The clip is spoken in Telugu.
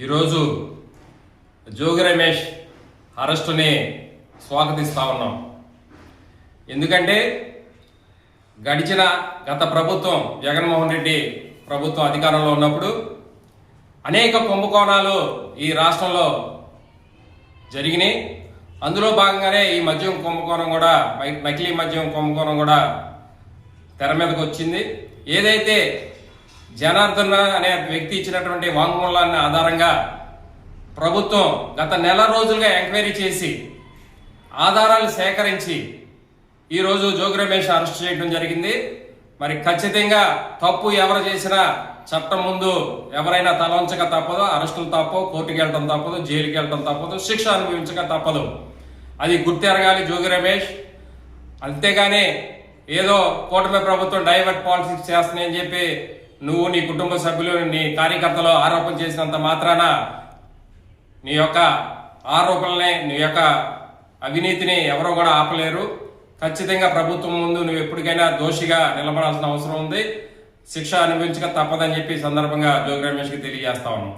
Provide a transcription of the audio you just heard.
ఈరోజు జోగి రమేష్ అరెస్టుని స్వాగతిస్తూ ఉన్నాం. ఎందుకంటే గత ప్రభుత్వం జగన్మోహన్ రెడ్డి ప్రభుత్వం అధికారంలో ఉన్నప్పుడు అనేక కుంభకోణాలు ఈ రాష్ట్రంలో జరిగినాయి. అందులో భాగంగానే ఈ మద్యం కుంభకోణం కూడా, నకిలీ మద్యం కుంభకోణం కూడా తెర మీదకి వచ్చింది. ఏదైతే జనార్దన్ అనే వ్యక్తి ఇచ్చినటువంటి వాంగ్మూలాన్ని ఆధారంగా ప్రభుత్వం గత నెల రోజులుగా ఎంక్వైరీ చేసి ఆధారాలు సేకరించి ఈరోజు జోగి రమేష్ అరెస్ట్ చేయడం జరిగింది. మరి ఖచ్చితంగా తప్పు ఎవరు చేసినా చట్టం ముందు ఎవరైనా తలంచక తప్పదు, అరెస్టులు తప్పవు, కోర్టుకి వెళ్ళటం తప్పదు, జైలుకి వెళ్ళటం తప్పదు, శిక్ష అనుభవించక తప్పదు. అది గుర్తెరగాలి జోగి రమేష్. అంతేగాని ఏదో కూటమి ప్రభుత్వం డైవర్ట్ పాలిటిక్స్ చేస్తున్నాయని చెప్పి నువ్వు, నీ కుటుంబ సభ్యులు, నీ కార్యకర్తలు ఆరోపణ చేసినంత మాత్రాన నీ యొక్క ఆరోపణలనే, నీ యొక్క అవినీతిని ఎవరో కూడా ఆపలేరు. ఖచ్చితంగా ప్రభుత్వం ముందు నువ్వు ఎప్పటికైనా దోషిగా నిలబడాల్సిన అవసరం ఉంది. శిక్ష అనుభవించక తప్పదని చెప్పి సందర్భంగా జోగి రమేష్కి తెలియజేస్తా ఉన్నాం.